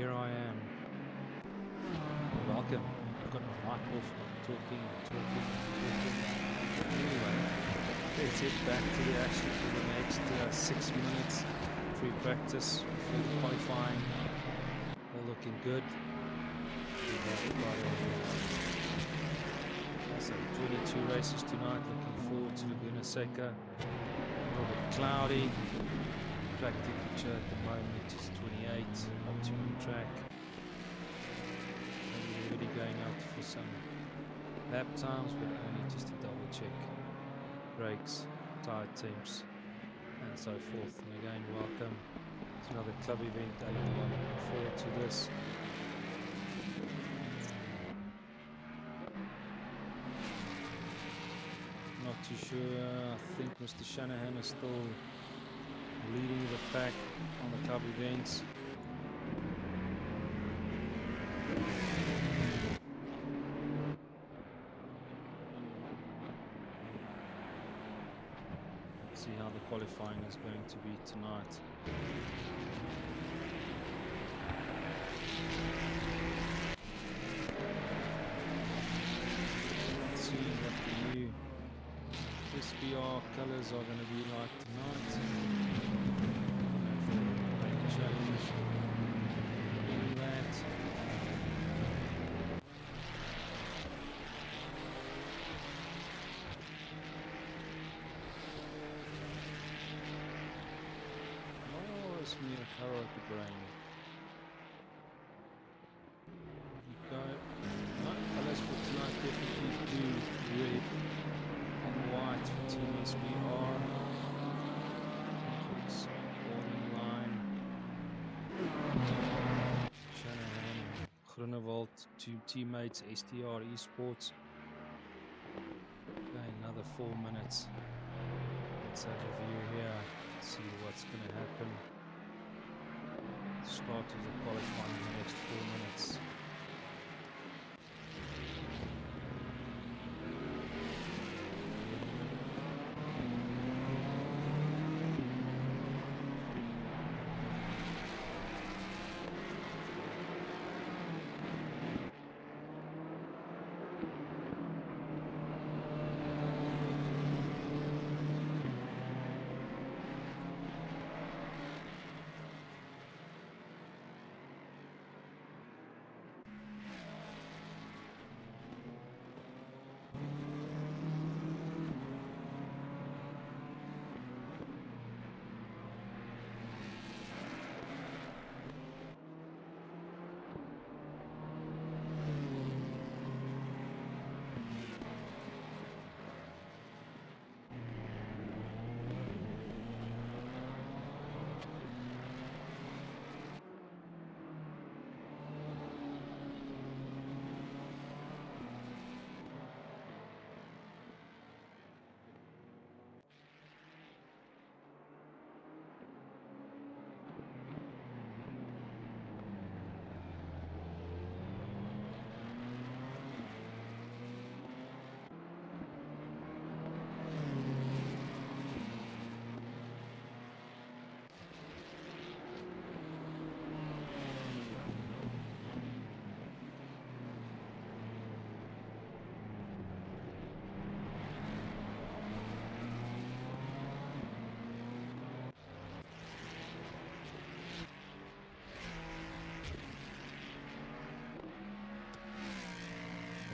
here I am. Welcome. I've got my mic off. I'm talking. Anyway, let's head back to the action for the next 6 minutes. Free practice for the qualifying. All looking good. We have got so 22 races tonight. Looking forward to Laguna Seca. A little bit cloudy. Track temperature at the moment is 28. Optimum track. We're already going out for some lap times, but only just to double check brakes, tire temps, and so forth. And again, welcome. It's another club event day. We are looking forward to this. Not too sure. I think Mr. Shanahan is still leading the pack on the club events. See how the qualifying is going to be tonight. Let's see what the new SBR colors are going to be like tonight. Make a challenge in that. Me a color at the brain. Go. No, colors for tonight definitely blue, red, and white for Team SBR. Looks all in line. Shanahan, Groenewald, two teammates, STR Esports. Okay, another 4 minutes. Let's have a view here. See what's going to happen. Start of the qualifying in the next 4 minutes.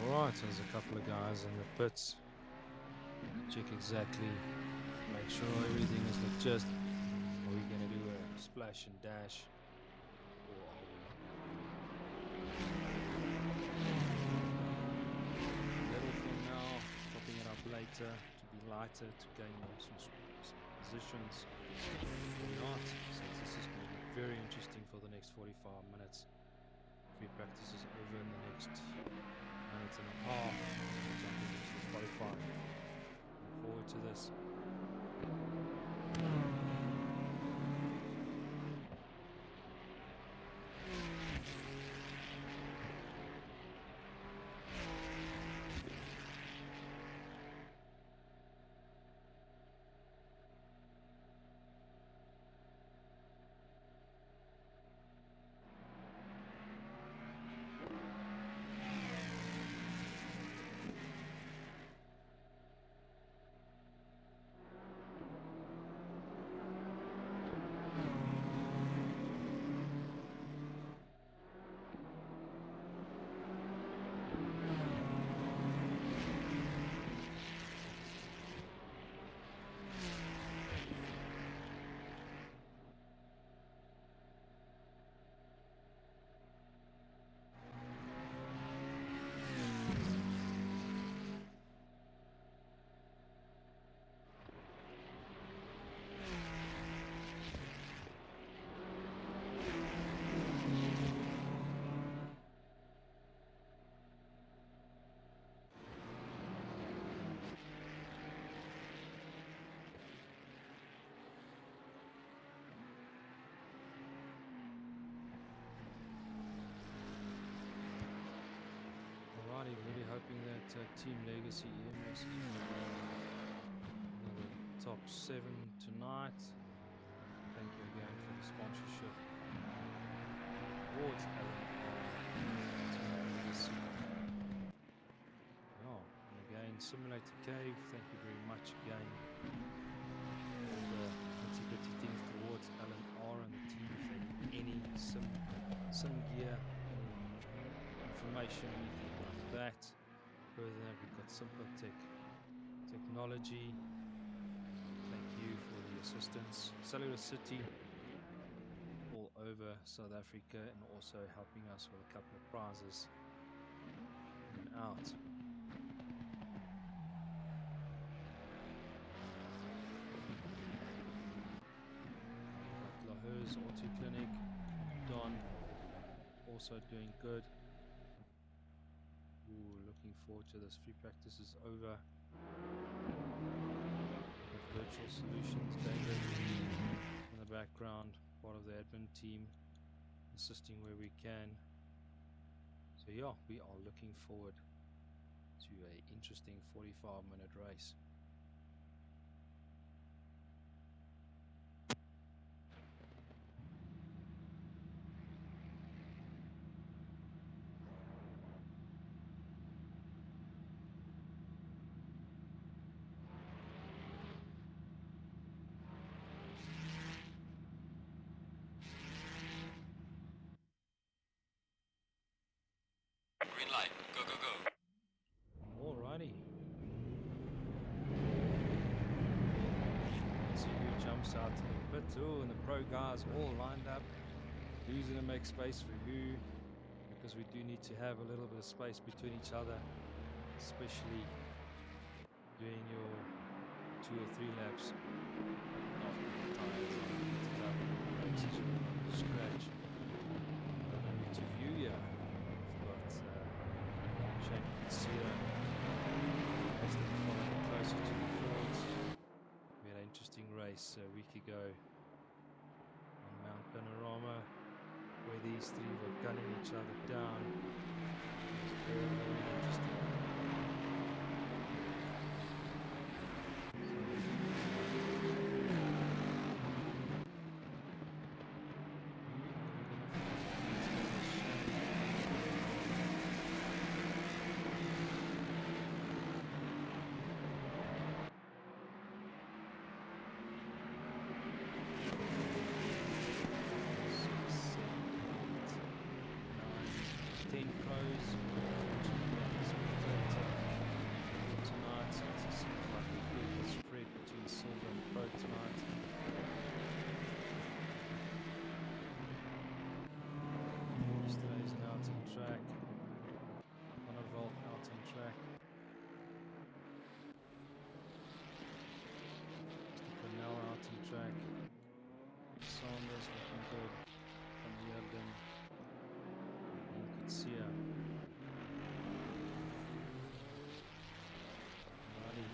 Alright, so there's a couple of guys in the pits. Check exactly, make sure everything is legit. Are we going to do a splash and dash? Or are we little for now, topping it up later to be lighter, to gain some positions or not? So this is going to be very interesting for the next 45 minutes. Free practice is over in the next minute and a half. Jumping into the qualifying. Looking forward to this. Team Legacy EMS is another top 7 tonight. Thank you again for the sponsorship towards Alan R. Team Legacy. Yeah, and again, Simulator Cave, thank you very much again. All the nitty-gritty things towards Alan R and the team. If they need any sim gear, any information, anything like that. Further, we've got Simple Technology. Thank you for the assistance. Cellular City, all over South Africa, and also helping us with a couple of prizes in and out. We've got Laher's Auto Clinic, Don, also doing good. Ooh, looking forward to this. Free practice is over. With Virtual Solutions, David in the background, part of the admin team, assisting where we can. So yeah, we are looking forward to an interesting 45-minute race. Green light. Go, go, go. Alrighty. Let's see who jumps out to the pit. Oh, and the pro guys all lined up. Who's going to make space for who? Because we do need to have a little bit of space between each other, especially doing your 2 or 3 laps after the tires are heated up, brakes is going to scratch. To view here, we've got Shane Katsira as they follow closer to the Fords. We had an interesting race a week ago on Mount Panorama where these 3 were gunning each other down. It was very, very interesting. Track, Honorvolt out on track. Mr. Cornell out on track. Sanders looking good from Reardon. And Kutsia. Alrighty.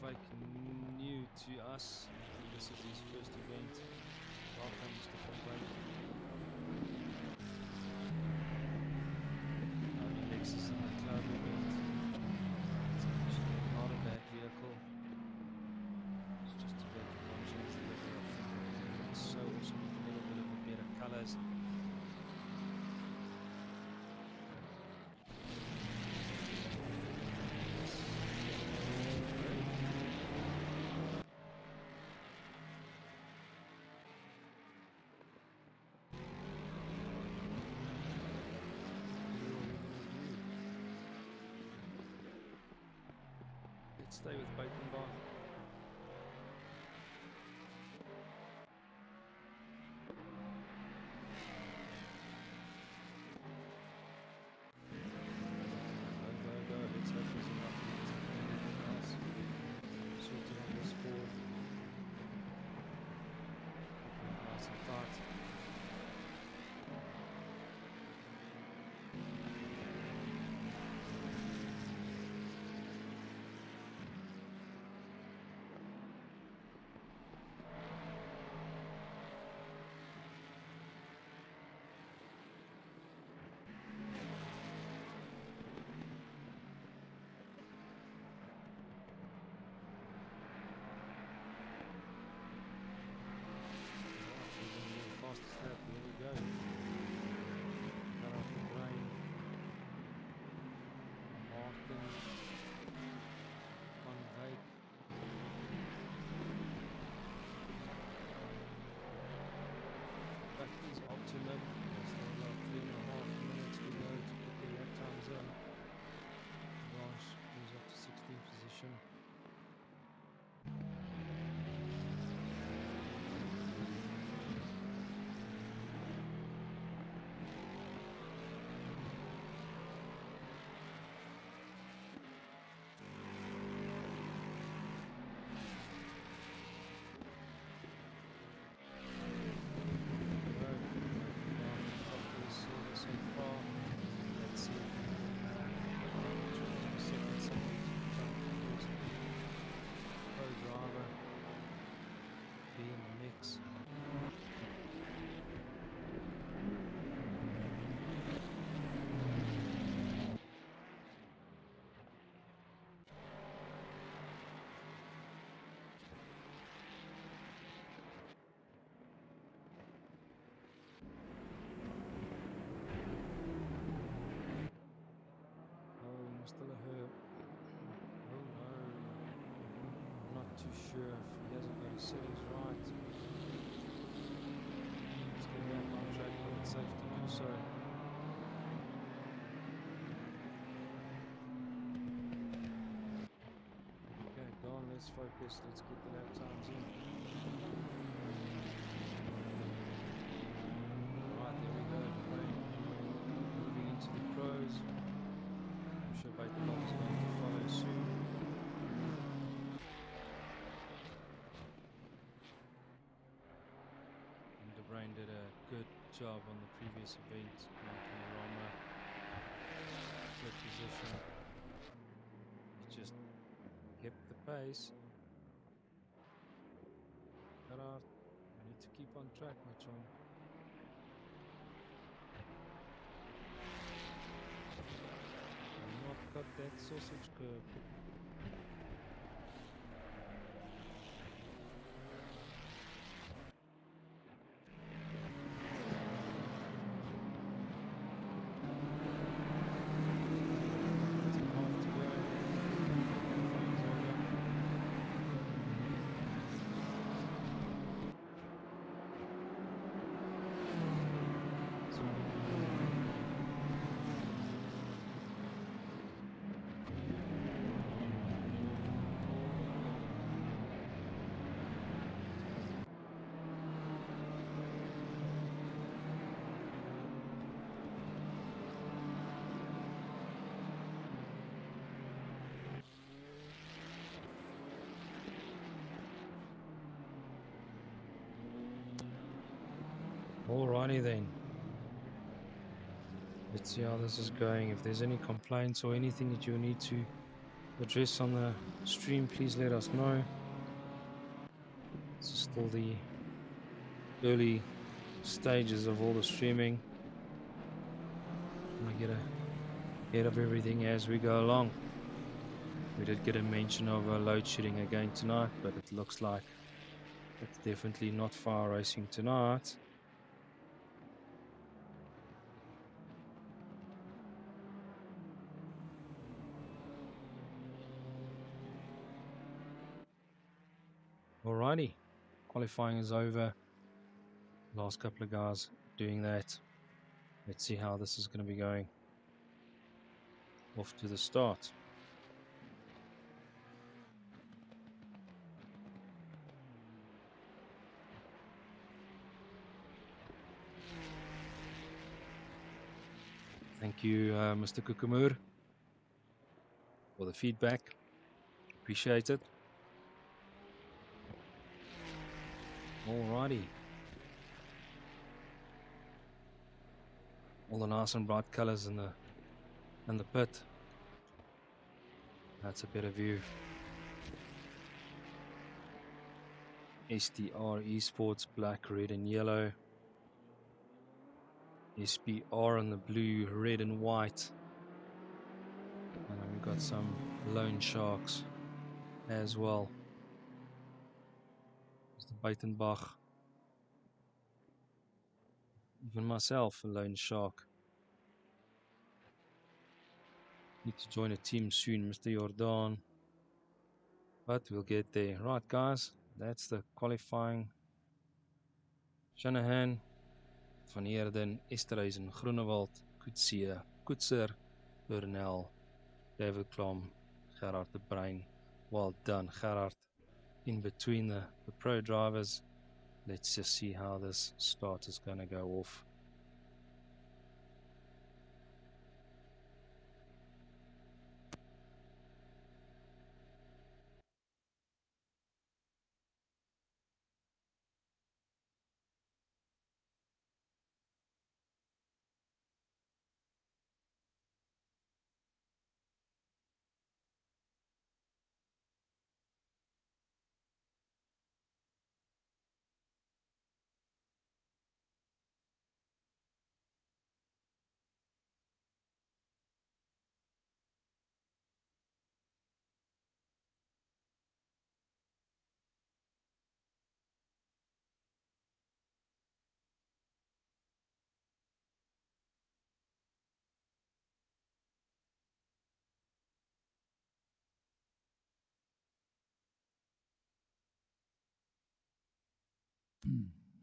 Van Wyk new to us. I think this is his first event. Welcome, Mr. Van Wyk. Index is in the club event. It's actually not a bad vehicle. It's just to go to one chance deliver. I think the souls need a little bit of a better colors. Let's stay with Buitenbach. Go. Let's hope there's enough anything else. Sorting on this board. Nice and tight. Fastest lap, here we go. Cut off the brain. Martin. Van Wyk. Back is optimum. Still about 3.5 minutes to go to get the lap times in. Blanche moves up to 16th position. Still a hurt. Oh no. I'm not too sure if he hasn't got his settings right. Let's get back on track, but it's safe to do so. Okay, go on, let's focus. Let's get the lap times in. Right, there we go. Moving into the pros. I'm sure Buitenbach is going to follow soon. And De Bruin did a good job on the previous event, making Roma third position. He just kept the pace. Gerard, you need to keep on track, my chum. Not cut that sausage curve. Alrighty then. Let's see how this is going. If there's any complaints or anything that you need to address on the stream, please let us know. This is still the early stages of all the streaming. I get ahead of everything as we go along. We did get a mention of load shedding again tonight, but it looks like it's definitely not far racing tonight. Alrighty, qualifying is over. Last couple of guys doing that. Let's see how this is going to be going. Off to the start. Thank you, Mr. Kukumur, for the feedback. Appreciate it. Alrighty. All the nice and bright colors in the pit. That's a better view. STR Esports, black, red and yellow. SPR in the blue, red and white. And then we've got some Lone Sharks as well. There's the Buitenbach. Even myself, a Lone Shark. Need to join a team soon, Mr. Jordan. But we'll get there. Right, guys, that's the qualifying. Shanahan, Van Heerden, Esterhuizen, Groenewald, Koetser, Burnell, David Klom, Gerard de Bruin. Well done, Gerard. In between the pro drivers. Let's just see how this start is going to go off.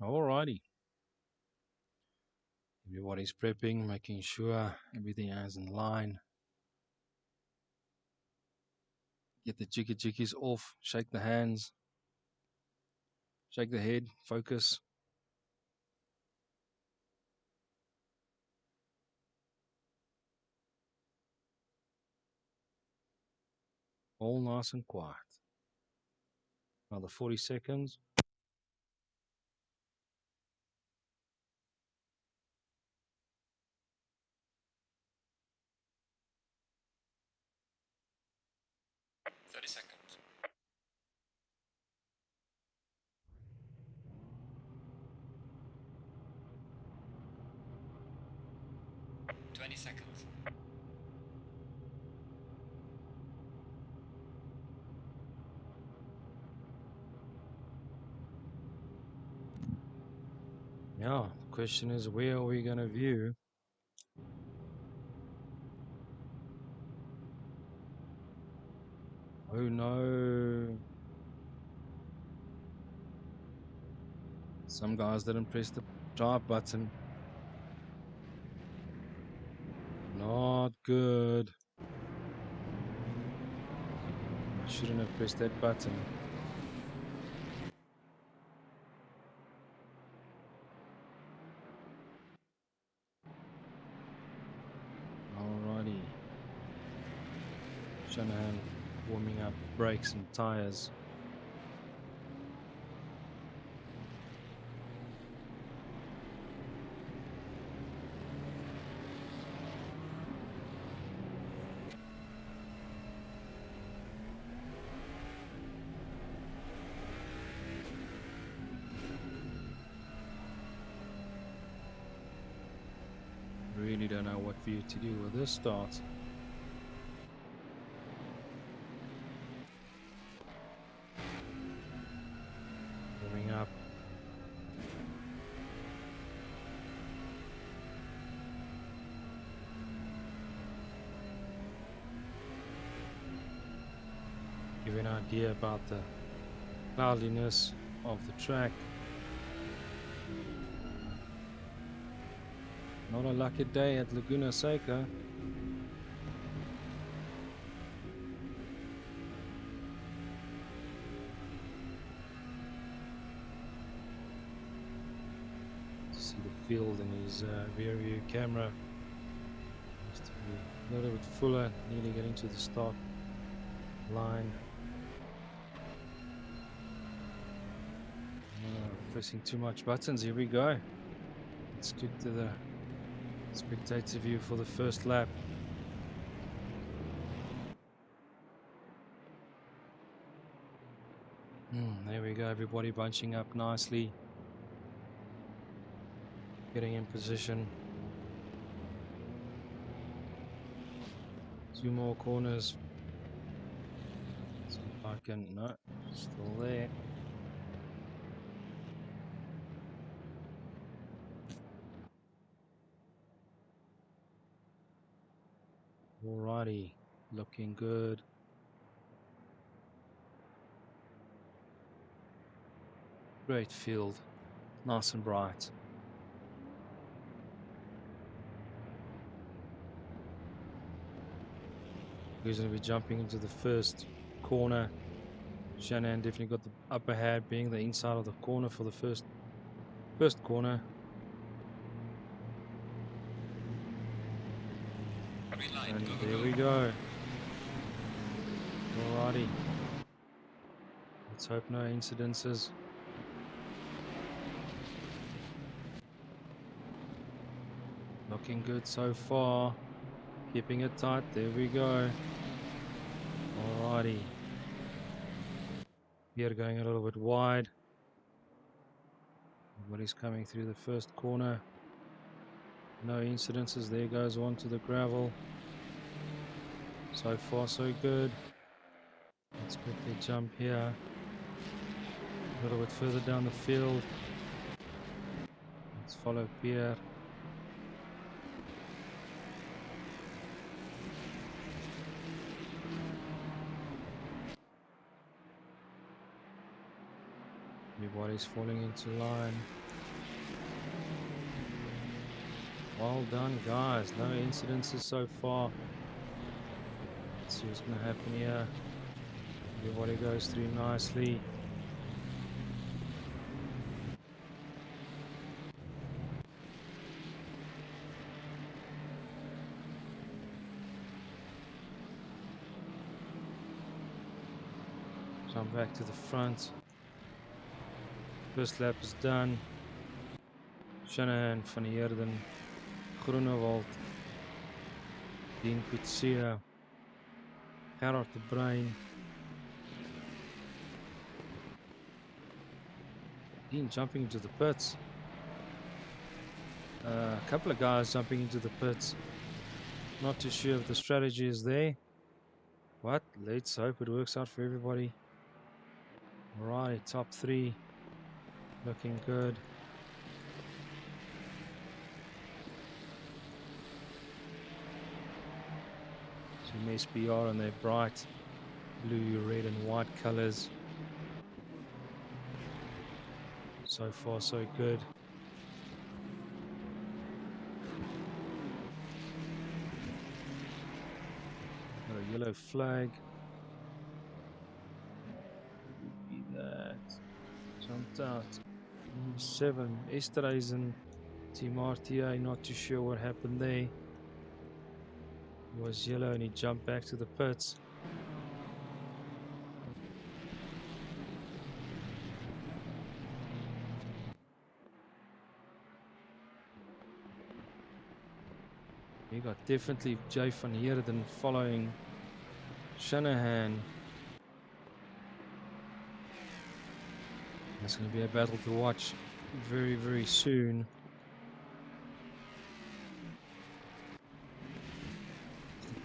Alrighty. Everybody's prepping, making sure everything is in line. Get the jiggies off, shake the hands, shake the head, focus. All nice and quiet. Another 40 seconds. Seconds. 20 seconds. Yeah, the question is, where are we going to view? Oh no. Some guys didn't press the drive button. Not good. I shouldn't have pressed that button. Alrighty. Shanahan warming up brakes and tires. really don't know what view to do with this start. Warming up. Give you an idea about the cloudiness of the track. Not a lucky day at Laguna Seca. See the field in his rear view camera. Just to be a little bit fuller, nearly getting to the start line. Pressing too much buttons. Here we go. Let's get to the spectator view for the first lap. There we go. Everybody bunching up nicely. Getting in position. 2 more corners. See if I can. No, still there. Alrighty, looking good. Great field, nice and bright. Who's going to be jumping into the first corner? Shannon definitely got the upper hand, being the inside of the corner for the first corner. And there we go. Alrighty. Let's hope no incidences. Looking good so far. Keeping it tight. There we go. Alrighty. Here going a little bit wide. Everybody's coming through the first corner. No incidences. There goes one to the gravel. So far so good. Let's quickly jump here. A little bit further down the field. Let's follow Pierre. Everybody's falling into line. Well done, guys. No incidences so far. Let's see what's going to happen here. Everybody goes through nicely. Jump back to the front. First lap is done. Shanahan, Van Heerden, Groenewald, Dean Coetzee, Gerard de Bruin. Dean jumping into the pits. A couple of guys jumping into the pits. Not too sure if the strategy is there. But let's hope it works out for everybody. Alright, top 3. Looking good. Some SPR on their bright blue, red and white colors. So far so good. Got a yellow flag. Be that. Jumped out. Number 7, Esterhuizen, Team RTA, not too sure what happened there. It was yellow and he jumped back to the pits. We got definitely Jay van Heerden following Shanahan. It's going to be a battle to watch very, very soon.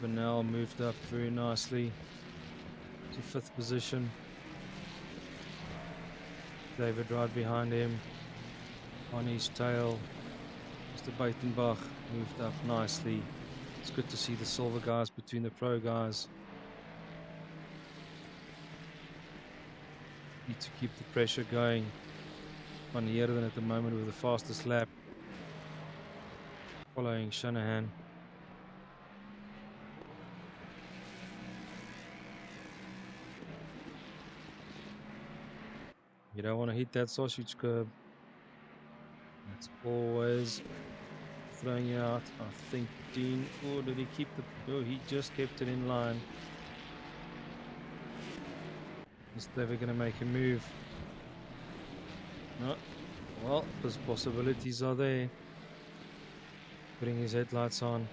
Vanel moved up very nicely to 5th position. David right behind him on his tail. Mr. Buitenbach moved up nicely. It's good to see the silver guys between the pro guys. Need to keep the pressure going. Van Heerden at the moment with the fastest lap, following Shanahan. You don't want to hit that sausage curb. That's always throwing you out. I think Dean, oh, did he keep the, oh, he just kept it in line. Is never going to make a move. No, well, those possibilities are there. Putting his headlights on.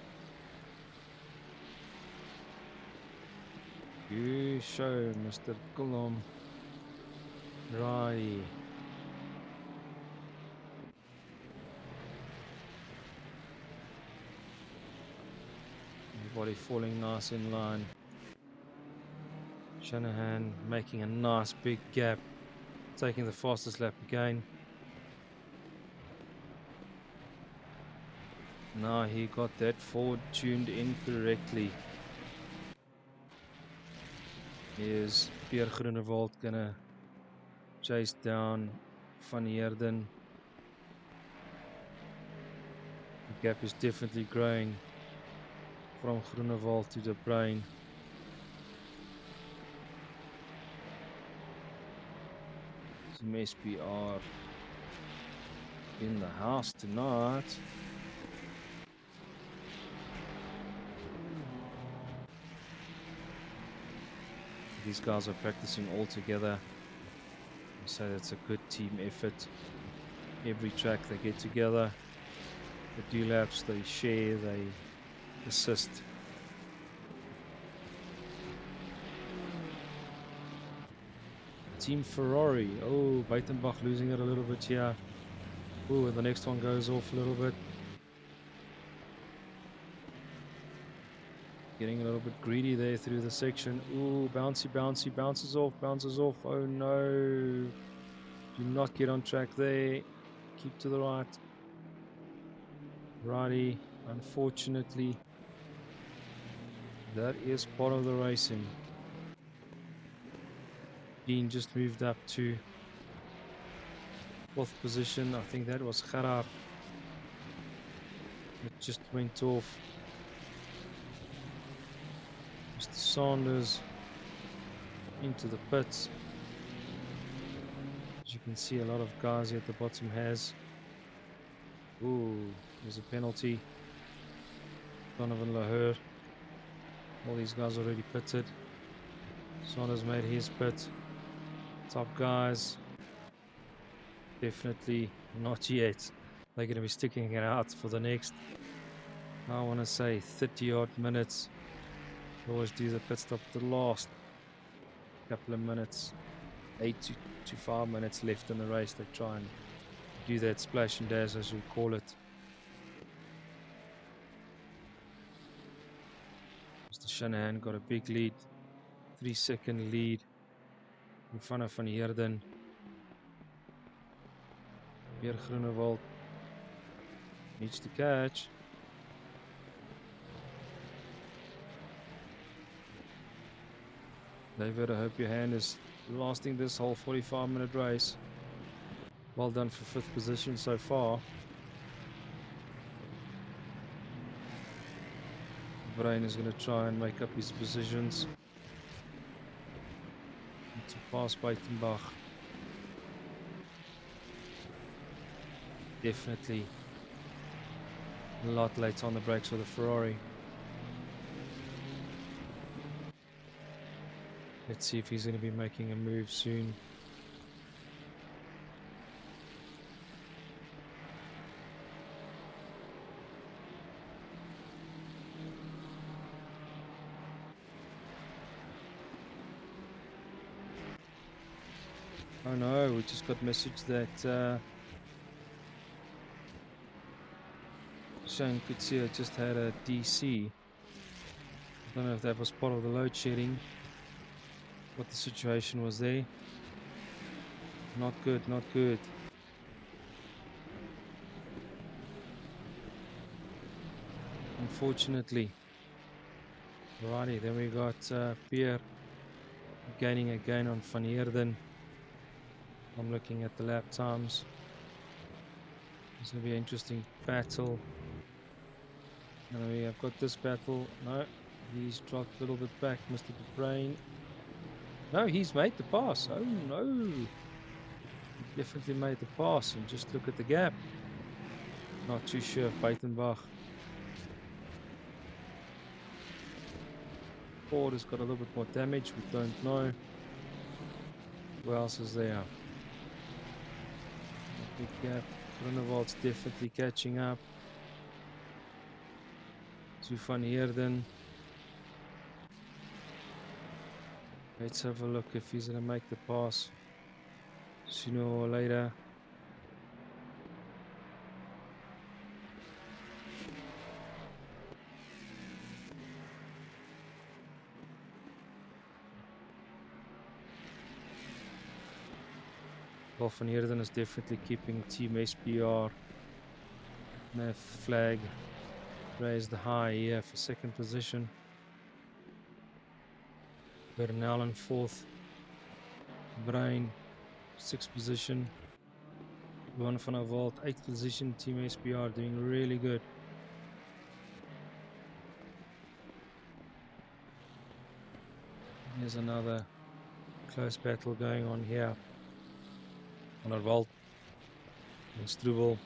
You show, Mr. Coulomb. Righty. Everybody falling nice in line. Shanahan making a nice big gap. Taking the fastest lap again. Now he got that forward tuned in correctly. Here's Pierre Groenewald gonna chase down Van Heerden. The gap is definitely growing from Groenewald to De Bruyn. Some SPR in the house tonight. These guys are practicing all together, so that's a good team effort. Every track they get together, they do laps, they share, they assist. Team Ferrari, oh, Buitenbach losing it a little bit here. Oh, and the next one goes off a little bit. Getting a little bit greedy there through the section. Ooh, bouncy, bouncy, bounces off, bounces off. Oh no. Do not get on track there. Keep to the right. Righty. Unfortunately, that is part of the racing. Dean just moved up to 4th position. I think that was Gerard. It just went off. Mr. Sanders into the pits. As you can see, a lot of guys here at the bottom has. Ooh, there's a penalty. Donovan Lahore. All these guys already pitted. Sanders made his pit. Top guys. Definitely not yet. They're going to be sticking it out for the next, I want to say, 30 odd minutes. Always do the pit stop the last couple of minutes. 8 to 5 minutes left in the race. They try and do that splash and dash, as we call it. Mr. Shanahan got a big lead, 3-second lead in front of Van Heerden. Pierre Groenewald needs to catch. David, I hope your hand is lasting this whole 45-minute race. Well done for 5th position so far. Bruyn is going to try and make up his positions. Need to pass Buitenbach. Definitely a lot late on the brakes for the Ferrari. Let's see if he's going to be making a move soon. Oh no, we just got a message that Shane Kutsia just had a DC. Don't know if that was part of the load shedding, what the situation was there. Not good, not good. Unfortunately. Alrighty, then we got Pierre gaining again on Van Heerden. I'm looking at the lap times. It's going to be an interesting battle. And we have got this battle. No, he's dropped a little bit back, Mr. De Bruyn. No, he's made the pass. Oh no. He definitely made the pass. And just look at the gap. Not too sure if Buitenbach Ford has got a little bit more damage. We don't know. Who else is there? A big gap. Groenewold's definitely catching up to Van Heerden. Let's have a look if he's going to make the pass sooner or later. Well, Van Heerden is definitely keeping Team SPR. The flag raised high here for second position. Bernal in fourth. Bruyn, sixth position. Johan van der Walt, eighth position. Team SPR doing really good. Here's another close battle going on here. Van der Walt and Struble.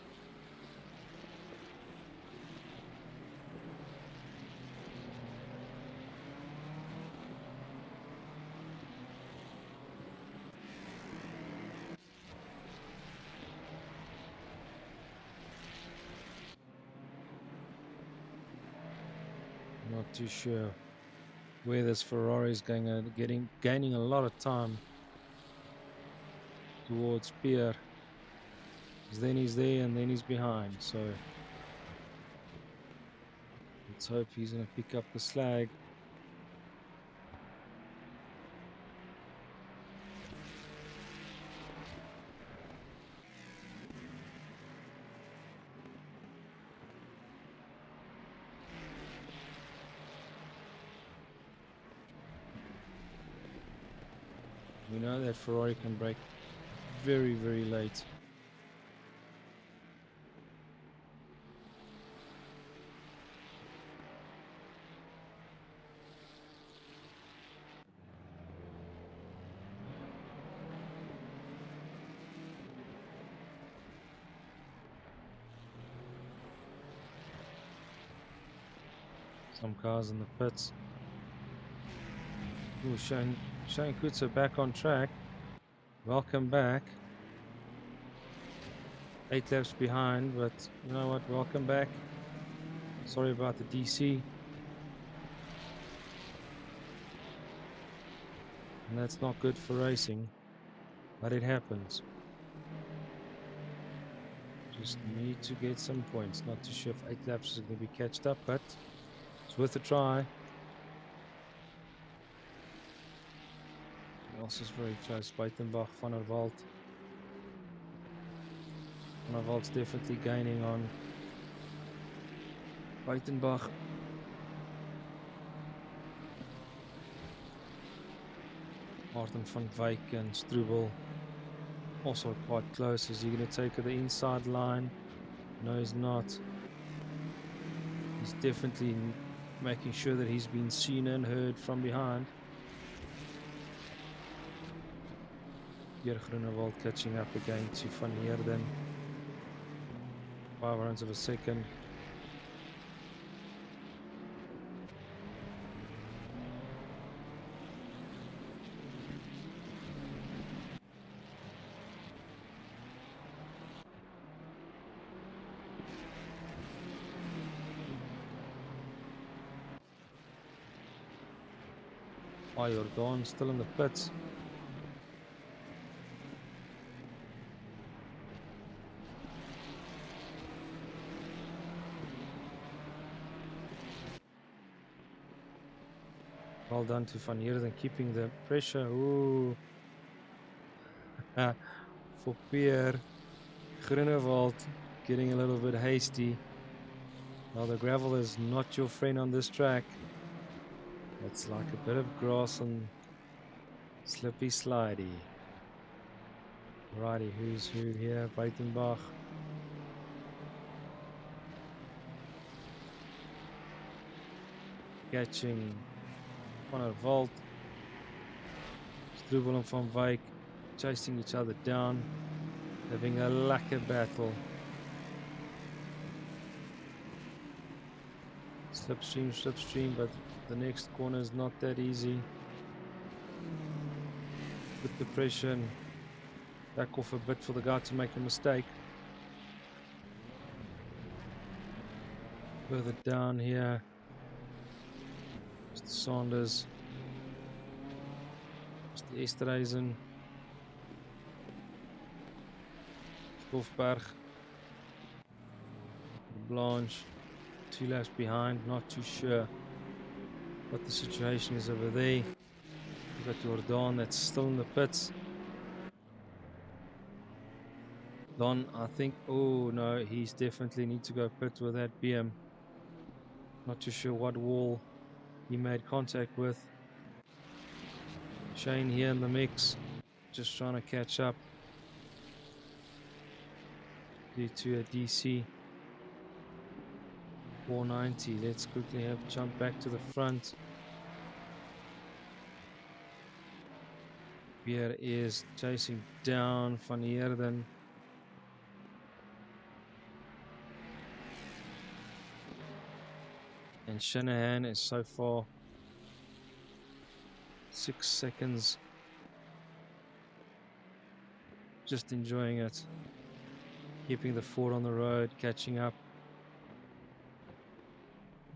Not too sure where this Ferrari is going, gaining a lot of time towards Pierre. Then he's there and then he's behind. So let's hope he's going to pick up the slag. We know that Ferrari can brake very, very late. Some cars in the pits. Ooh, Shane Kutzer back on track. Welcome back. 8 laps behind, but you know what? Welcome back. Sorry about the DC. And that's not good for racing, but it happens. Just need to get some points. Not too sure if 8 laps is going to be catched up, but it's worth a try. Else is very close. Buitenbach, Van der Walt. Van der Walt's definitely gaining on Buitenbach. Martin van Wyk and Struble also quite close. Is he going to take the inside line? No, he's not. He's definitely making sure that he's been seen and heard from behind. Pierre Groenewold catching up again to Van Heerden. 500ths of a second. Jordan still in the pits. Well done to Van Heerden keeping the pressure. Ooh. For Pierre. Groenewald getting a little bit hasty. Well, the gravel is not your friend on this track. It's like a bit of grass and slippy slidey. Righty, who's who here? Buitenbach. Catching Van der Walt. Struble and Van Wyk chasing each other down. Having a lekker battle. Slipstream, but the next corner is not that easy. Put the pressure and back off a bit for the guy to make a mistake. Further down here, Mr. Saunders, Mr. Esterhuizen, Stoffberg, Blanche, 2 laps behind, not too sure what the situation is over there. We've got Jordan that's still in the pits. Don, I think, oh no, he's definitely need to go pit with that BM. Not too sure what wall he made contact with. Shane here in the mix, just trying to catch up due to a DC 490. Let's quickly have jump back to the front. Pierre is chasing down Van Heerden. And Shanahan is so far 6 seconds. Just enjoying it. Keeping the Ford on the road, catching up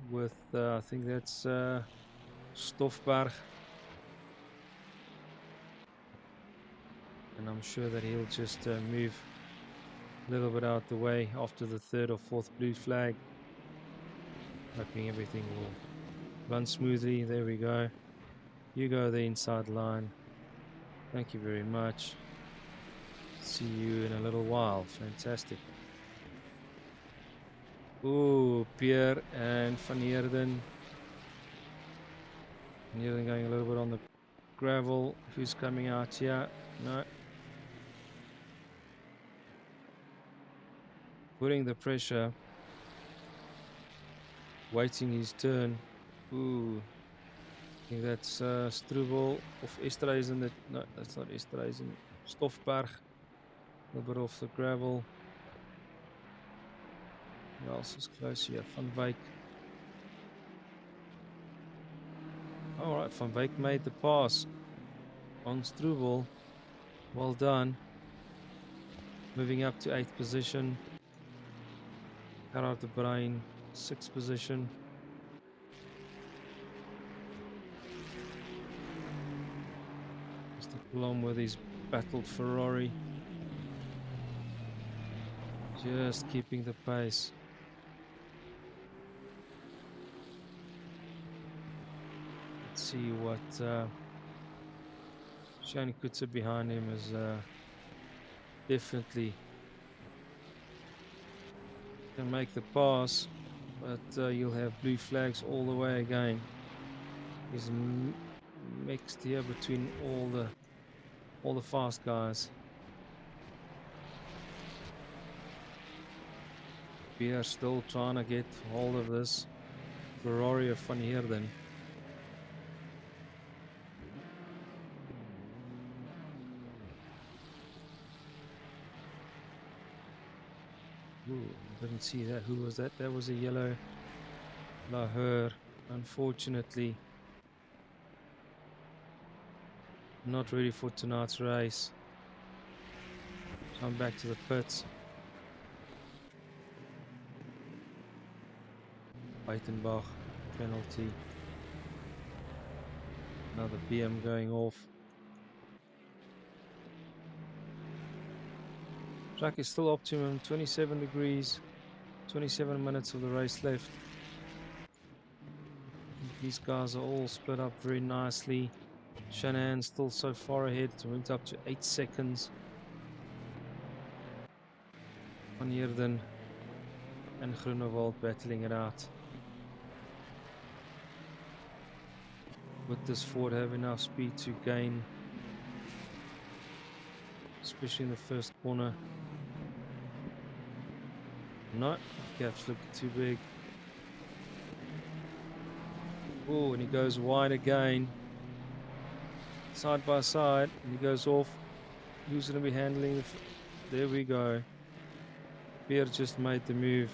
with, I think that's Stoffberg. And I'm sure that he'll just move a little bit out the way after the 3rd or 4th blue flag. Hoping everything will run smoothly. There we go. You go the inside line. Thank you very much. See you in a little while. Fantastic. Ooh, Pierre and Van Heerden. Van Heerden going a little bit on the gravel. Who's coming out here? No. Putting the pressure. Waiting his turn. Ooh. I think that's Struble of Esterhuizen. No, that's not Esterhuizen. Stoffberg. A little bit off the gravel. Who else is close here? Van Wyk. Alright, Van Wyk made the pass on Struble. Well done. Moving up to 8th position. Gerard de Bruin, 6th position. Mr. Plum with his battled Ferrari. Just keeping the pace. Let's see what Shane Kutzer behind him is definitely can make the pass, but you'll have blue flags all the way again. He's mixed here between all the fast guys. We are still trying to get hold of this Ferrari of Van Heerden. Ooh, didn't see that. Who was that? That was a yellow Lahore. Unfortunately, not ready for tonight's race. Come back to the pits. Buitenbach, penalty. Another BM going off. Track is still optimum, 27 degrees, 27 minutes of the race left. These guys are all split up very nicely. Shanahan still so far ahead. It went up to 8 seconds. Van Heerden and Groenewald battling it out. Would this Ford have enough speed to gain, especially in the first corner? No, gaps look too big. Oh, and he goes wide again. Side by side, and he goes off. Who's going to be handling the... There we go. Pierre just made the move.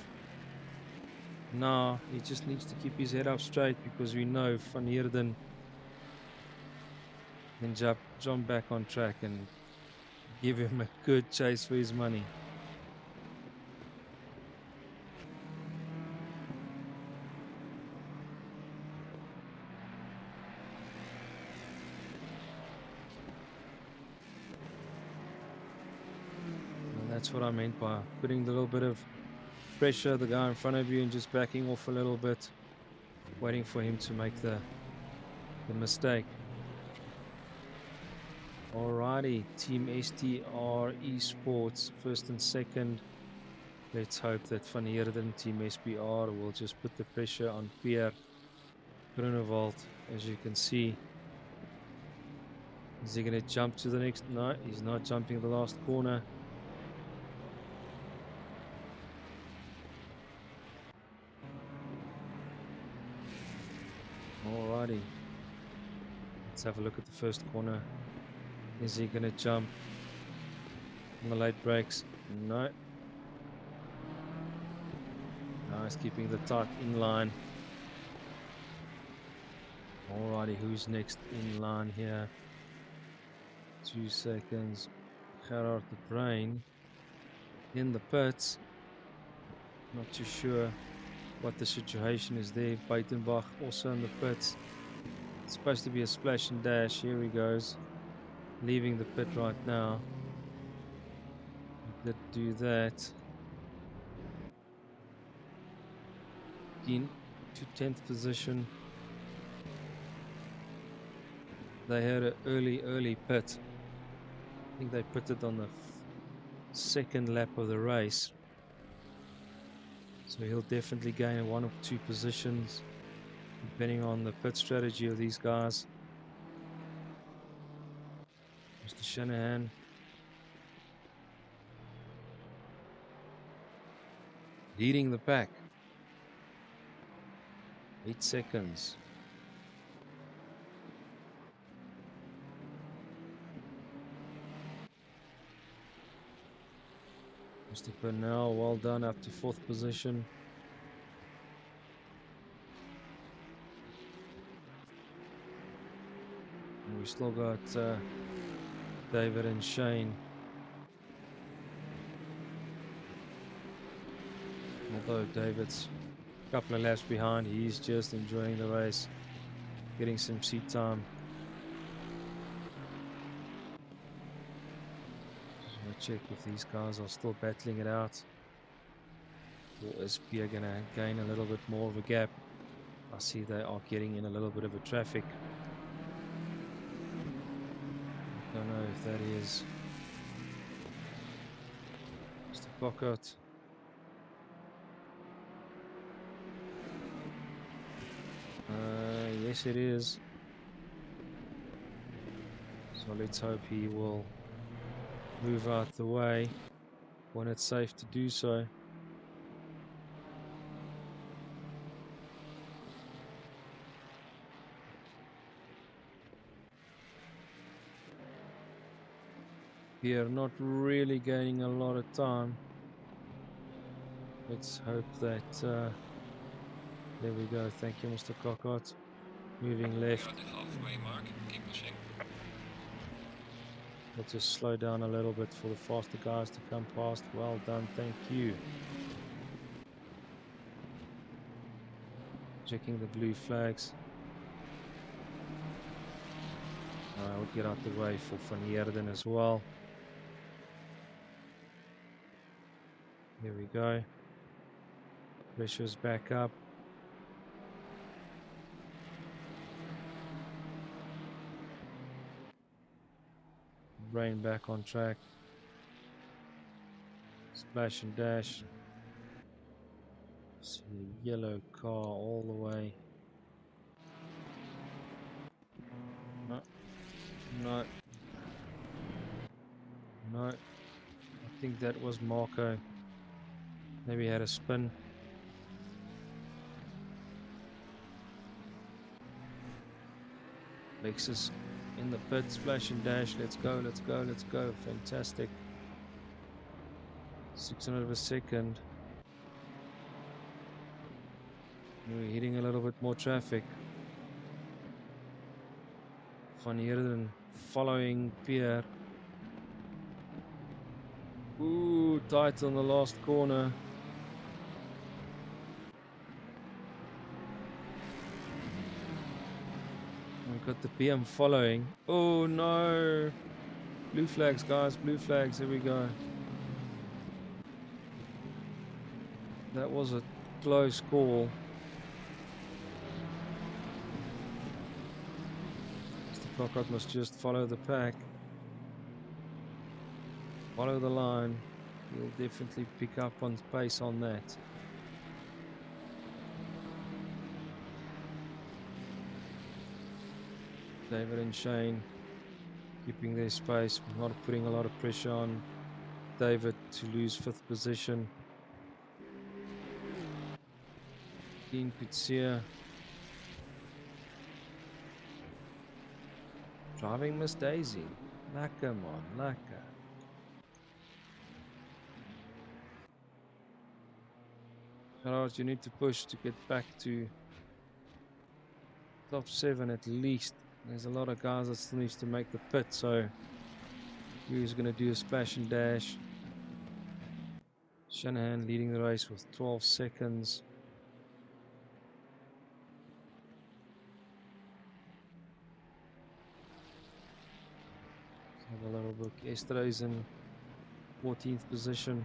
Now, he just needs to keep his head up straight because we know Van Heerden can jump back on track and give him a good chase for his money. And that's what I meant by putting a little bit of pressure, the guy in front of you, and just backing off a little bit, waiting for him to make the mistake. Alrighty, Team STR Esports, first and second. Let's hope that Van Heerden, Team SPR, will just put the pressure on Pierre Groenewald. As you can see, is he going to jump to the next? No, he's not jumping the last corner. Alrighty, let's have a look at the first corner. Is he going to jump on the late brakes? No. No, he's keeping the tight in line. Alrighty, who's next in line here? 2 seconds. Gerard the Brain in the pits. Not too sure what the situation is there. Buitenbach also in the pits. It's supposed to be a splash and dash. Here he goes. Leaving the pit right now. He did do that. In to 10th position. They had an early pit. I think they pitted on the second lap of the race. So he'll definitely gain 1 or 2 positions depending on the pit strategy of these guys. Mr. Shanahan. Leading the pack. 8 seconds. Mr. Purnell, well done, up to 4th position. And we still got David and Shane. Although David's a couple of laps behind, he's just enjoying the race, getting some seat time. Just want to check if these guys are still battling it out. Or is Pierre going to gain a little bit more of a gap? I see they are getting in a little bit of a traffic. Don't know if that is Mr. Cockott. Yes, it is. So let's hope he will move out the way when it's safe to do so. Pierre not really gaining a lot of time. Let's hope that there we go. Thank you, Mr. Cockott. Moving left. You're at the halfway mark. Keep pushing. We'll just slow down a little bit for the faster guys to come past. Well done, thank you. Checking the blue flags. I would get out the way for Van Heerden as well. Here we go. Pressure's back up. Brain back on track. Splash and dash. See the yellow car all the way. No, no, no. I think that was Marco. Maybe he had a spin. Lexus in the pit, splash and dash. Let's go, let's go, let's go. Fantastic. 600 of a second. We're hitting a little bit more traffic. Van Heerden following Pierre. Ooh, tight on the last corner. We've got the PM following. Oh no! Blue flags, guys, blue flags. Here we go. That was a close call. Mr. Cockroach must just follow the pack. Follow the line. You'll definitely pick up on pace on that. David and Shane keeping their space, not putting a lot of pressure on David to lose 5th position. Dean Kutsia driving Miss Daisy. Lekker man, lekker. Gerard, you need to push to get back to top 7 at least. There's a lot of guys that still needs to make the pit, so who's going to do a splash and dash? Shanahan leading the race with 12 seconds. Let's have a little look. Estro's in 14th position.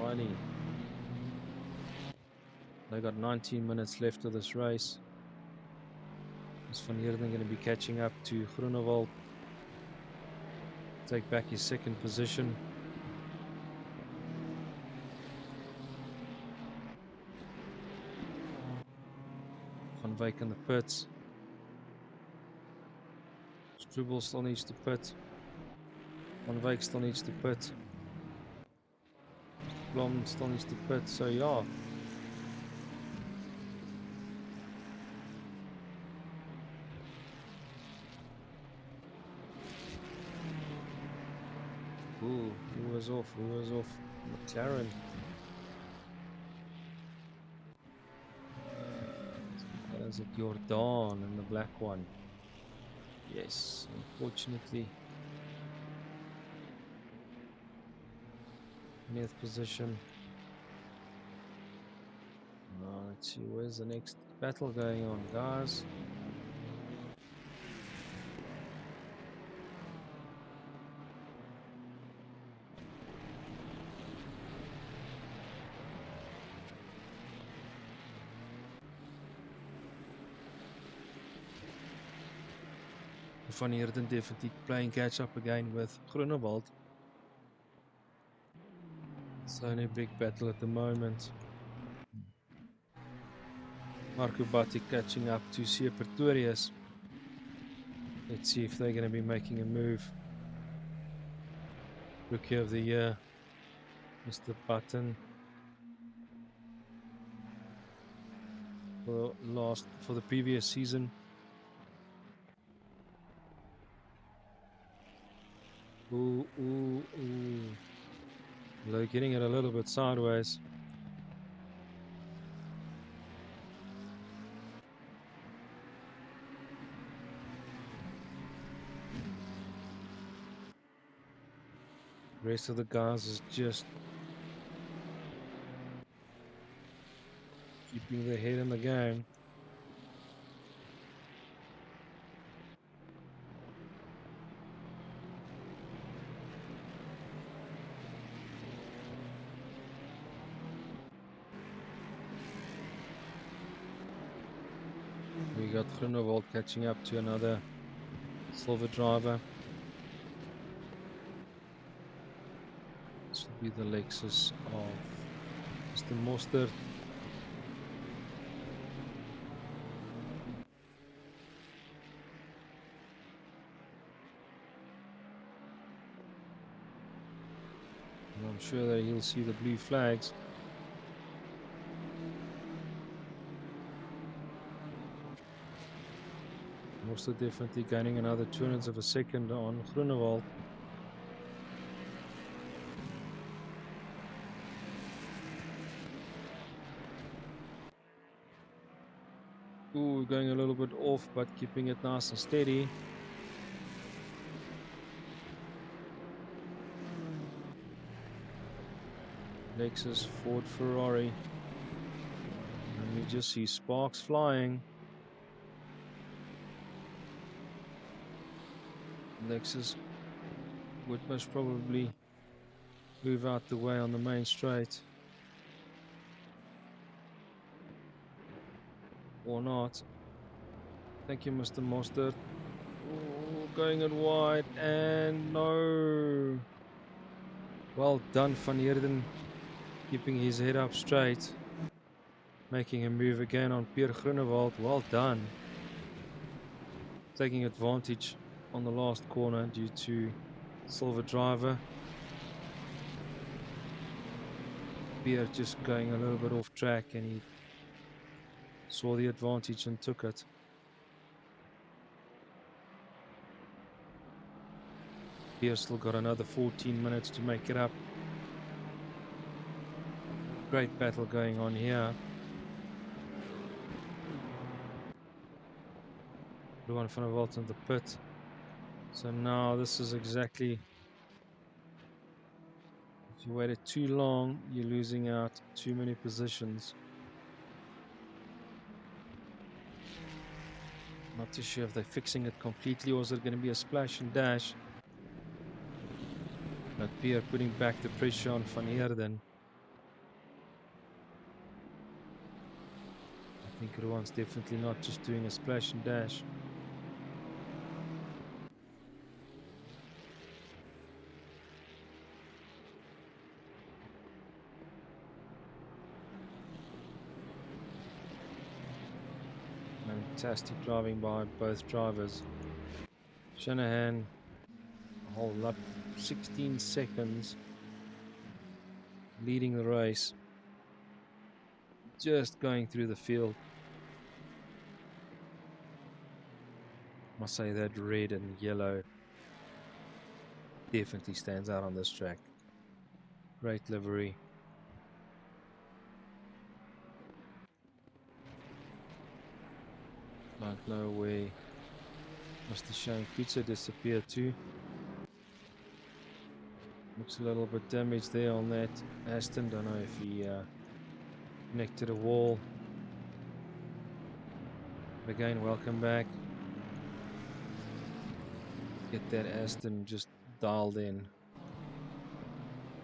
Alrighty. They got 19 minutes left of this race. Is Van Heerden going to be catching up to Groenewald? Take back his 2nd position. Van Wyk in the pits. Struble still needs to pit. Van Wyk still needs to pit. Blom still needs to pit, so yeah. Ooh, who was off? Who was off? McLaren. That is it, Jordan and the black one. Yes, unfortunately. 20th position. Let's see, where's the next battle going on, guys? Van Heerden definitely playing catch up again with Groenewald. It's only a big battle at the moment. Marco Batti catching up to Sia Pretorius. Let's see if they're going to be making a move. Rookie of the year, Mr. Button. For the previous season. Ooh, ooh, ooh. They're getting it a little bit sideways. The rest of the guys is just keeping their head in the game. We got Groenewald catching up to another silver driver. This will be the Lexus of Mr. Mostert. And I'm sure that he'll see the blue flags. Also definitely gaining another 200ths of a second on Groenewald. Ooh, going a little bit off, but keeping it nice and steady. Lexus, Ford, Ferrari. And we just see sparks flying. Lexus would most probably move out the way on the main straight. Or not. Thank you, Mr. Mostert. Oh, going it wide, and no. Well done, Van Heerden, keeping his head up straight. Making a move again on Pierre Groenewald. Well done. Taking advantage on the last corner due to silver driver. Pierre just going a little bit off track, and he saw the advantage and took it. Pierre still got another 14 minutes to make it up. Great battle going on here. Ruan van der Walt in the pit. So now this is exactly, if you waited too long, you're losing out too many positions. Not too sure if they're fixing it completely, or is it going to be a splash and dash. But Pierre putting back the pressure on Van Heerden. I think Ruan's definitely not just doing a splash and dash. Fantastic driving by both drivers. Shanahan, a whole lap, 16 seconds, leading the race. Just going through the field. Must say that red and yellow definitely stands out on this track. Great livery. Don't know where Mr. Shane Pizza disappeared to. Looks a little bit damaged there on that Aston. Don't know if he connected a wall. But again, welcome back. Get that Aston just dialed in.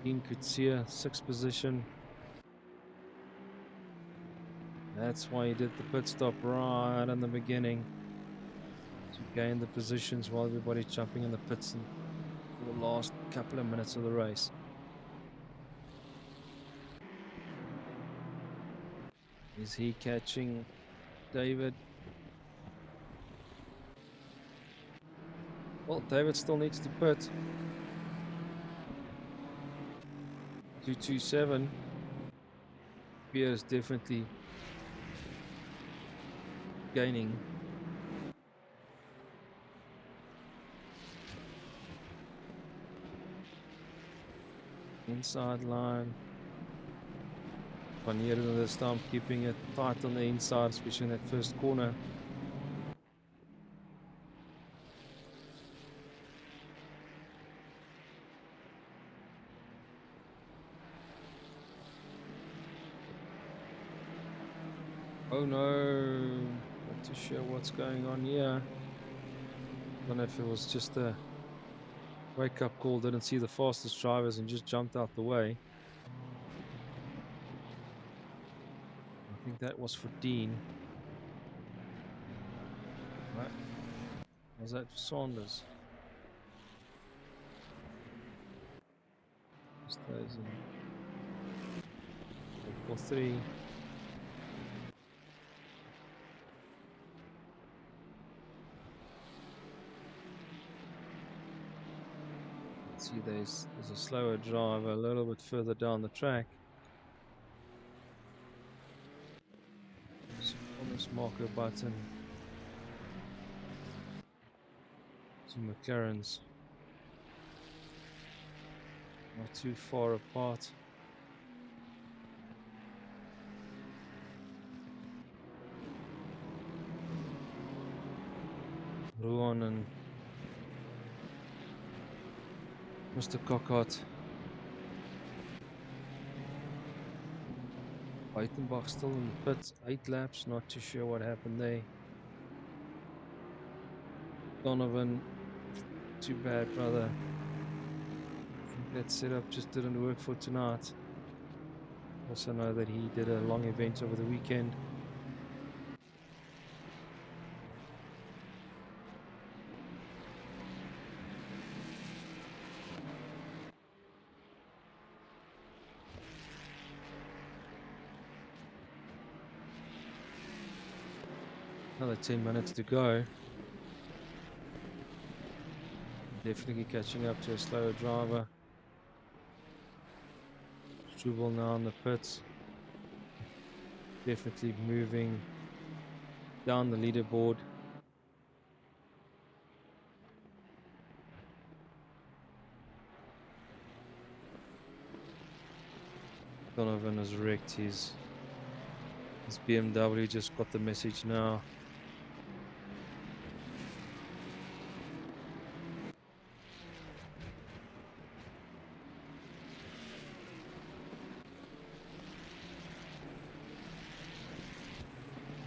Dean Kutsia, 6th position. That's why he did the pit stop right in the beginning, to gain the positions while everybody's jumping in the pits for the last couple of minutes of the race. Is he catching David? Well, David still needs to pit. 227. Pierre is definitely gaining. Inside line. Van Heerden this time keeping it tight on the inside, especially in that first corner. Oh no, not too sure what's going on here. Don't know if it was just a wake-up call, didn't see the fastest drivers and just jumped out the way. I think that was for Dean. Right. Was that Saunders? Stays in 4-3. See, there's a slower driver a little bit further down the track. So almost marker button to McLaren's. Not too far apart. Ruan and Mr. Cockart. Buitenbach still in the pits, 8 laps, not too sure what happened there. Donovan, too bad, brother. I think that setup just didn't work for tonight. Also know that he did a long event over the weekend. Another 10 minutes to go. Definitely catching up to a slower driver. Struble now on the pits. Definitely moving down the leaderboard. Donovan has wrecked his BMW, just got the message now.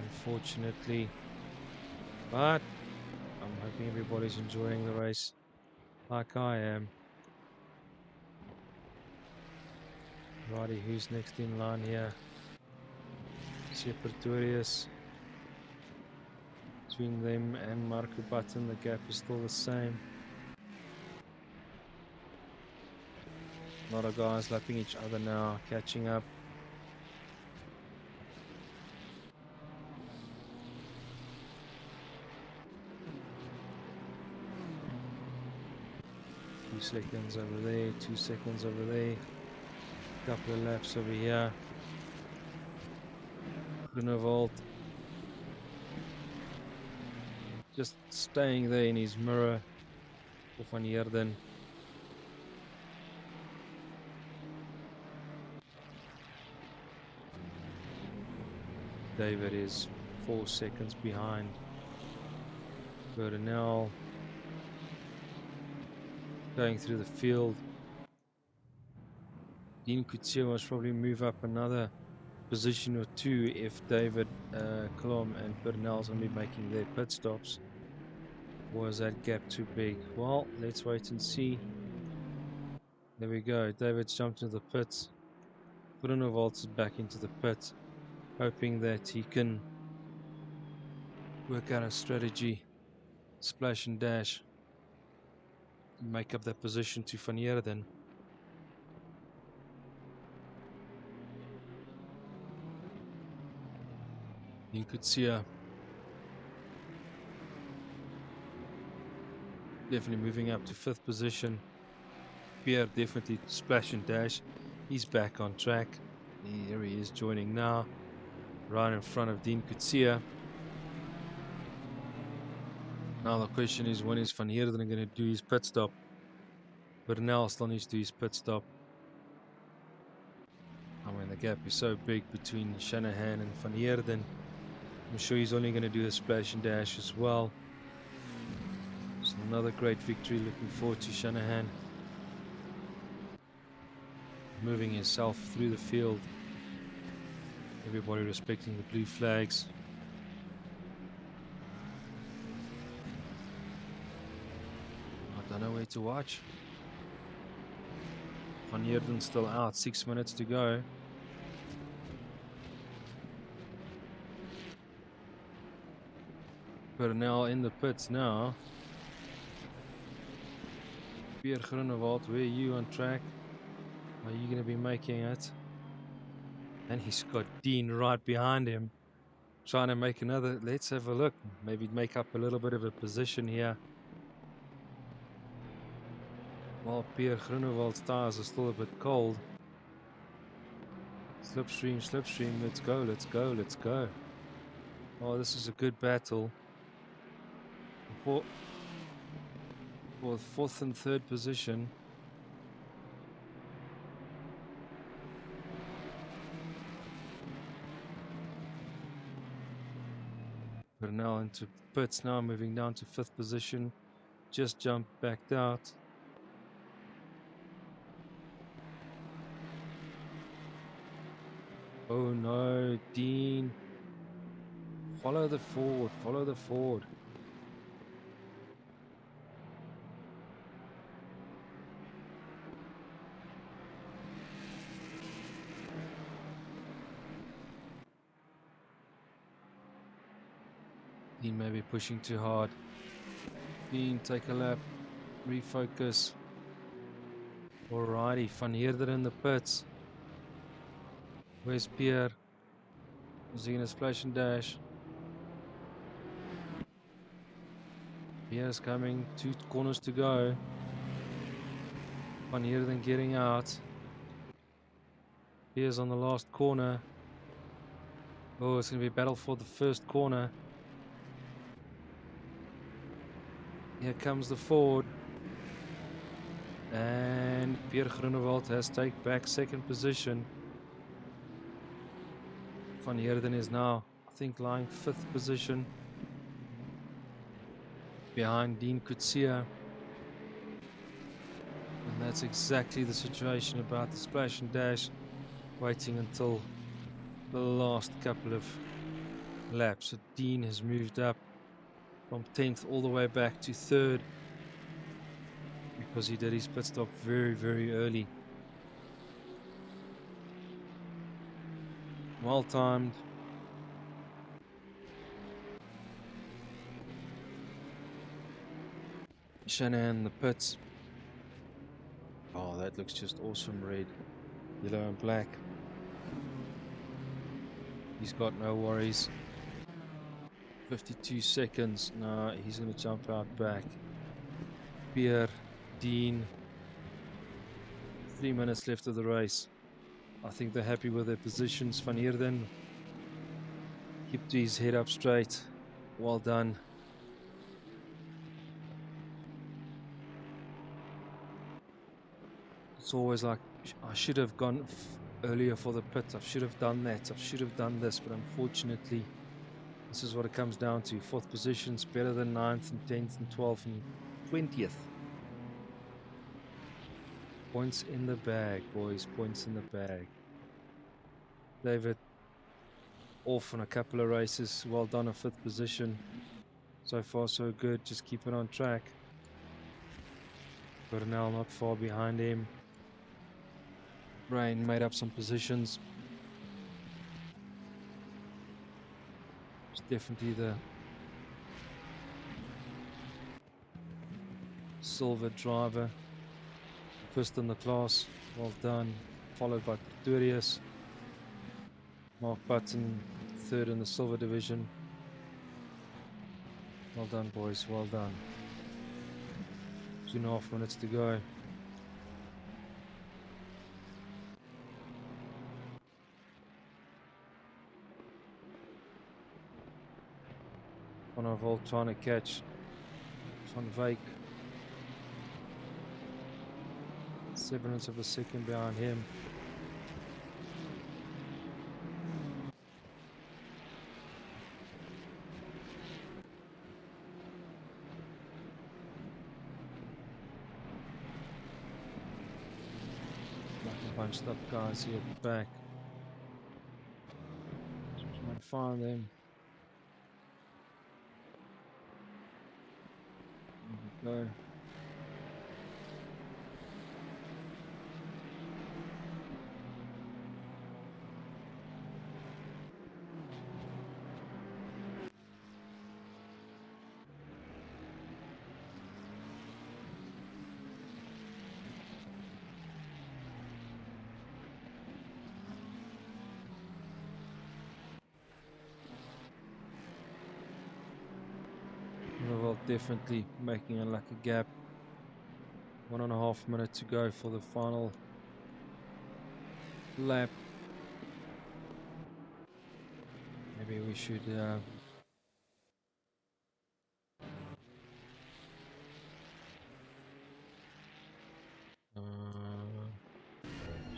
Unfortunately, but I'm hoping everybody's enjoying the race like I am. Righty, who's next in line here? Pretorius. Between them and Marco Button, the gap is still the same. A lot of guys lapping each other now, catching up. Two seconds over there, 2 seconds over there. Couple of laps over here. Grunewald just staying there in his mirror for Van Heerden. David is 4 seconds behind. Bernal going through the field. Dean Coetzee must probably move up another position or 2 if David Klom and Bernal's only making their pit stops. Was that gap too big? Well, let's wait and see. There we go. David's jumped into the pits. Grunewald's back into the pit, hoping that he can work out a strategy, splash and dash, make up that position to Van Heerden. You could see definitely moving up to 5th position. Pierre definitely splash and dash. He's back on track. Here he is joining now, right in front of Dean Coetzee. Now the question is, when is Van Heerden going to do his pit stop? Bernal still needs to do his pit stop. I mean, the gap is so big between Shanahan and Van Heerden. I'm sure he's only going to do the splash and dash as well. So another great victory. Looking forward to Shanahan moving himself through the field. Everybody respecting the blue flags. I don't know where to watch. Van Heerden still out, 6 minutes to go. Bernal in the pits now. Pierre Groenewald, where are you on track? Are you going to be making it? And he's got Dean right behind him, trying to make another. Let's have a look. Maybe make up a little bit of a position here. While Pierre Groenewald's tires are still a bit cold. Slipstream, slipstream, let's go, let's go, let's go. Oh, this is a good battle. For fourth and third position. Bernal into pits now, moving down to fifth position. Just jumped backed out. Oh no, Dean. Follow the Ford, follow the Ford. Dean may be pushing too hard. Dean, take a lap, refocus. Alrighty, Van Heerden in the pits. Where's Pierre? Is he going to splash and dash? Pierre's coming, 2 corners to go. Van Heerden getting out. Pierre's on the last corner. Oh, it's going to be a battle for the first corner. Here comes the Ford. And Pierre Groenewald has taken back second position. Van Heerden is now, I think, lying fifth position. Behind Dean Coetzee. And that's exactly the situation about the splash and dash. Waiting until the last couple of laps. So Dean has moved up from 10th all the way back to 3rd. Because he did his pit stop very, very early. Well timed. Shanahan in the pits. Oh, that looks just awesome. Red, yellow and black. He's got no worries. 52 seconds. No, he's going to jump out back. Pierre, Dean. 3 minutes left of the race. I think they're happy with their positions. Van Heerden kept his head up straight. Well done. It's always like, I should have gone earlier for the pit. I should have done that. I should have done this. But unfortunately, this is what it comes down to. 4th position's better than 9th and 10th and 12th and 20th. Points in the bag, boys. Points in the bag. David off on a couple of races. Well done, a 5th position. So far, so good. Just keep it on track. Bernal not far behind him. Rain made up some positions. It's definitely the silver driver. First in the class. Well done. Followed by Pretorius. Mark Button, 3rd in the silver division. Well done, boys. Well done. 2.5 minutes to go. Van der Walt trying to catch Van Wyk. 7/7 of a second behind him. Bunched up guys here at the back. Try and find them. There we go. definitely making a lucky gap. 1.5 minutes to go for the final lap. Maybe we should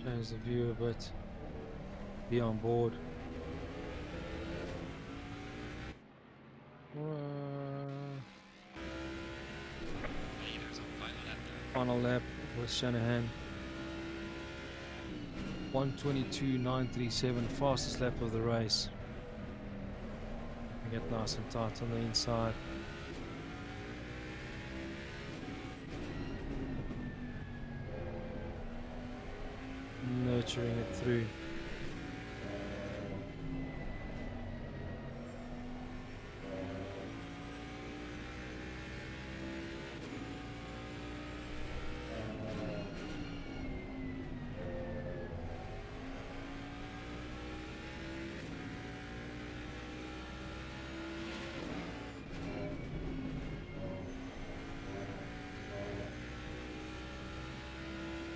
change the view a bit, be on board. Leaders on final lap there. Final lap with Shanahan. 1:22.937, fastest lap of the race. We get nice and tight on the inside. Nurturing it through.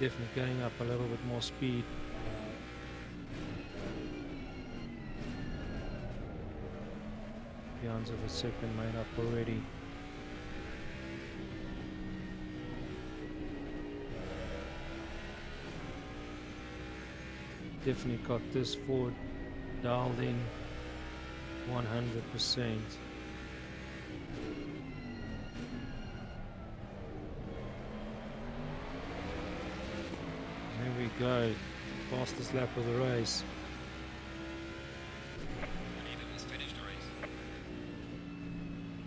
Definitely getting up a little bit more speed. Beyond of a second made up already. Definitely got this forward dialed in 100%. There we go, fastest lap of the race. The leader has finished the race.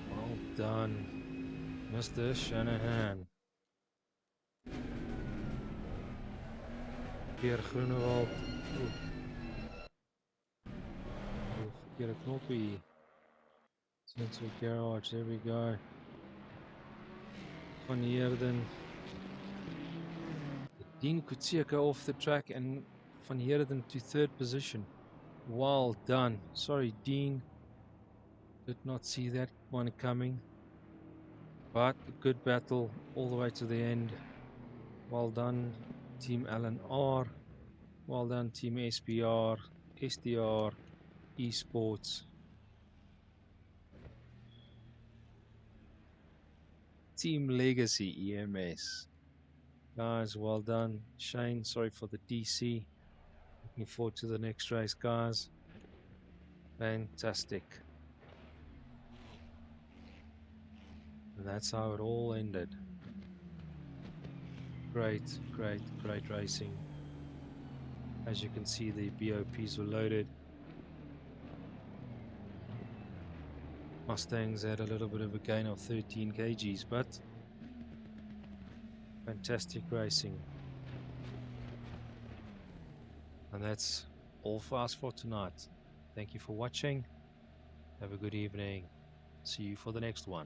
Well done, Mr. Shanahan. Pierre Groenewald. Verkeerde knoppie. Central garage, there we go. Van Heerden. Dean Kutsiaka off the track and Van Heerden to third position. Well done. Sorry, Dean. Did not see that one coming. But a good battle all the way to the end. Well done, Team Alan R. Well done, Team SPR, SDR, Esports. Team Legacy EMS. Guys, well done. Shane, sorry for the DC. Looking forward to the next race, guys. Fantastic. And that's how it all ended. Great, great, great racing. As you can see, the BOPs were loaded. Mustangs had a little bit of a gain of 13 kgs, but fantastic racing. And that's all for us for tonight. Thank you for watching. Have a good evening. See you for the next one.